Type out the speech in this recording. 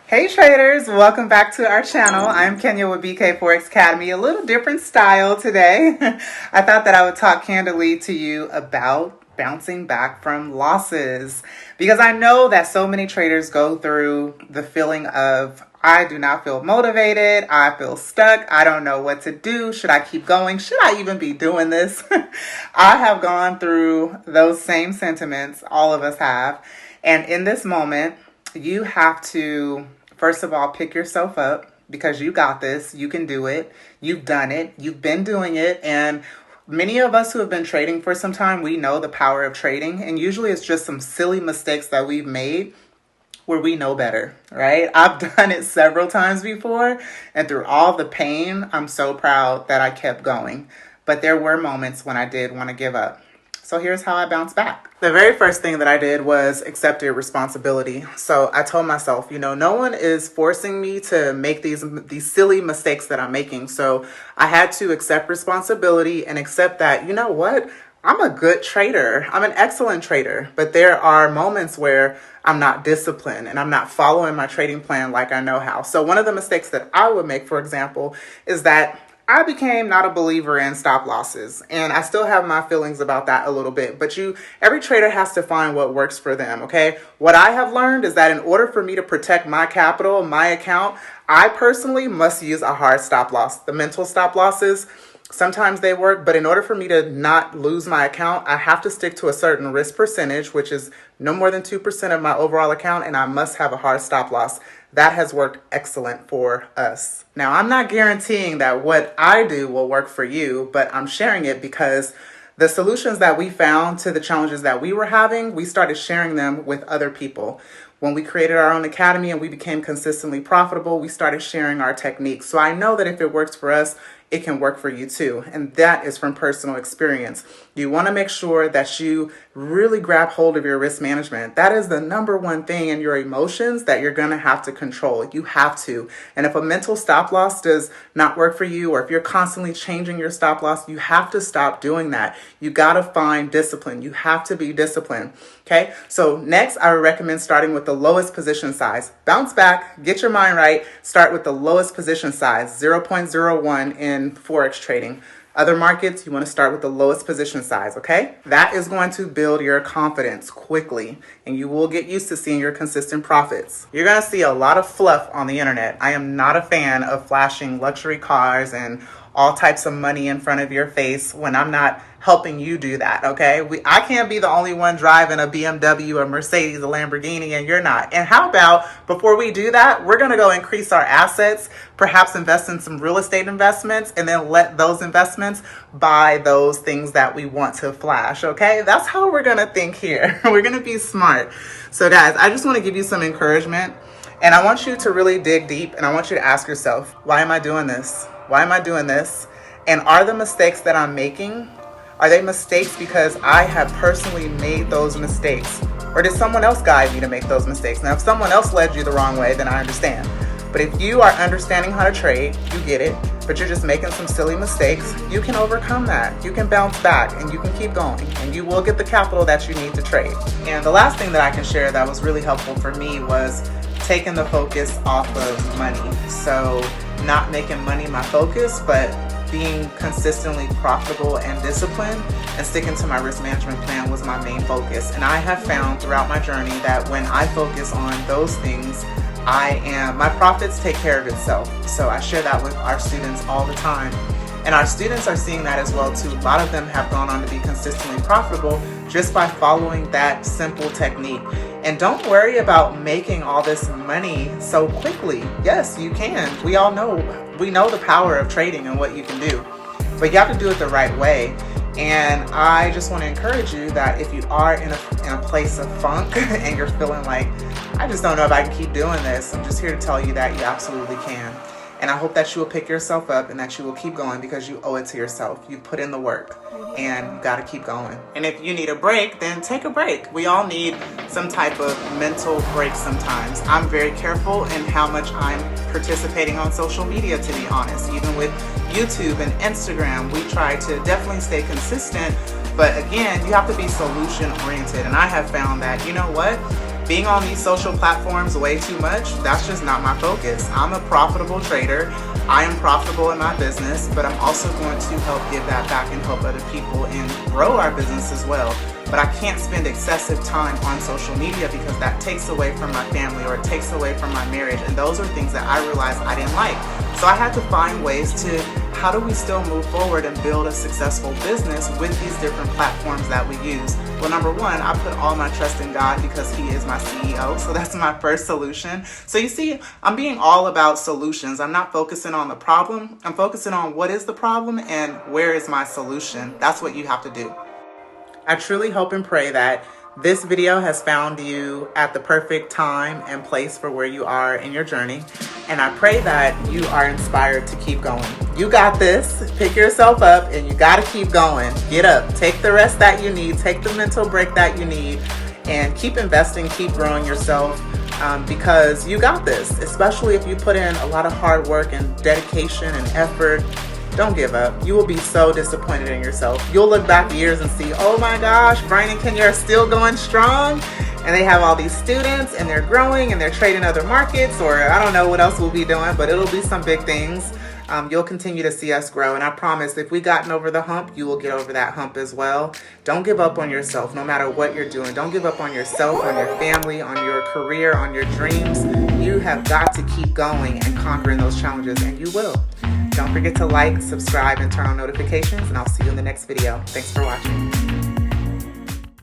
Hey traders, welcome back to our channel. I'm Kenya with BK Forex Academy. A little different style today. I thought that I would talk candidly to you about bouncing back from losses because I know that so many traders go through the feeling of I do not feel motivated, I feel stuck, I don't know what to do, should I keep going, should I even be doing this? I have gone through those same sentiments, all of us have, and in this moment you have to, first of all, pick yourself up because you got this. You can do it. You've done it. You've been doing it. And many of us who have been trading for some time, we know the power of trading. And usually it's just some silly mistakes that we've made where we know better, right? I've done it several times before. And through all the pain, I'm so proud that I kept going. But there were moments when I did want to give up. So here's how I bounced back. The very first thing that I did was accepted responsibility. So I told myself, no one is forcing me to make these silly mistakes that I'm making. So I had to accept responsibility and accept that, you know what? I'm a good trader. I'm an excellent trader. But there are moments where I'm not disciplined and I'm not following my trading plan like I know how. So one of the mistakes that I would make, for example, is that I became not a believer in stop losses, and I still have my feelings about that a little bit, but every trader has to find what works for them, okay? What I have learned is that in order for me to protect my capital, my account, I personally must use a hard stop loss. The mental stop losses, sometimes they work, but in order for me to not lose my account, I have to stick to a certain risk percentage, which is no more than 2% of my overall account, and I must have a hard stop loss. That has worked excellent for us. Now, I'm not guaranteeing that what I do will work for you, but I'm sharing it because the solutions that we found to the challenges that we were having, we started sharing them with other people. When we created our own academy and we became consistently profitable, we started sharing our techniques. So I know that if it works for us, it can work for you too. And that is from personal experience. You want to make sure that you really grab hold of your risk management. That is the number one thing in your emotions that you're going to have to control. You have to. And if a mental stop loss does not work for you, or if you're constantly changing your stop loss, you have to stop doing that. You got to find discipline. You have to be disciplined. Okay. So next, I would recommend starting with the lowest position size. Bounce back, get your mind right. Start with the lowest position size, 0.01 in Forex trading. Other markets, you want to start with the lowest position size, okay? That is going to build your confidence quickly, and you will get used to seeing your consistent profits. You're going to see a lot of fluff on the internet. I am not a fan of flashing luxury cars and all types of money in front of your face when I'm not helping you do that, okay? I can't be the only one driving a BMW, a Mercedes, a Lamborghini, and you're not. And how about, before we do that, we're gonna go increase our assets, perhaps invest in some real estate investments, and then let those investments buy those things that we want to flash, okay? That's how we're gonna think here. We're gonna be smart. So guys, I just wanna give you some encouragement, and I want you to really dig deep, and I want you to ask yourself, why am I doing this? Why am I doing this? And are the mistakes that I'm making, are they mistakes because I have personally made those mistakes? Or did someone else guide me to make those mistakes? Now, if someone else led you the wrong way, then I understand. But if you are understanding how to trade, you get it, but you're just making some silly mistakes, you can overcome that. You can bounce back and you can keep going, and you will get the capital that you need to trade. And the last thing that I can share that was really helpful for me was taking the focus off of money. So not making money my focus, but being consistently profitable and disciplined and sticking to my risk management plan was my main focus. And I have found throughout my journey that when I focus on those things, my profits take care of itself. So I share that with our students all the time. And our students are seeing that as well too. A lot of them have gone on to be consistently profitable just by following that simple technique. And don't worry about making all this money so quickly. Yes, you can. We know the power of trading and what you can do, but you have to do it the right way. And I just want to encourage you that if you are in a place of funk and you're feeling like, I just don't know if I can keep doing this, I'm just here to tell you that you absolutely can. And I hope that you will pick yourself up and that you will keep going because you owe it to yourself. You put in the work and you got to keep going. And if you need a break, then take a break. We all need some type of mental break sometimes. I'm very careful in how much I'm participating on social media, to be honest. Even with YouTube and Instagram, we try to definitely stay consistent. But again, you have to be solution oriented. And I have found that, you know what? being on these social platforms way too much, that's just not my focus. I'm a profitable trader. I am profitable in my business, but I'm also going to help give that back and help other people and grow our business as well. But I can't spend excessive time on social media because that takes away from my family or it takes away from my marriage. And those are things that I realized I didn't like. So I had to find ways to, how do we still move forward and build a successful business with these different platforms that we use? Well, number one, I put all my trust in God because He is my CEO. So that's my first solution. So you see, I'm being all about solutions. I'm not focusing on the problem. I'm focusing on what is the problem and where is my solution. That's what you have to do. I truly hope and pray that this video has found you at the perfect time and place for where you are in your journey. And I pray that you are inspired to keep going. You got this. Pick yourself up and you got to keep going. Get up. Take the rest that you need. Take the mental break that you need. And keep investing. Keep growing yourself because you got this. Especially if you put in a lot of hard work and dedication and effort. Don't give up. You will be so disappointed in yourself. You'll look back years and see, oh my gosh, Brian and Kenya are still going strong. And they have all these students and they're growing and they're trading other markets, or I don't know what else we'll be doing, but it'll be some big things. You'll continue to see us grow. And I promise if we gotten over the hump, you will get over that hump as well. Don't give up on yourself, no matter what you're doing. Don't give up on yourself, on your family, on your career, on your dreams. You have got to keep going and conquering those challenges, and you will. Don't forget to like, subscribe, and turn on notifications, and I'll see you in the next video. Thanks for watching.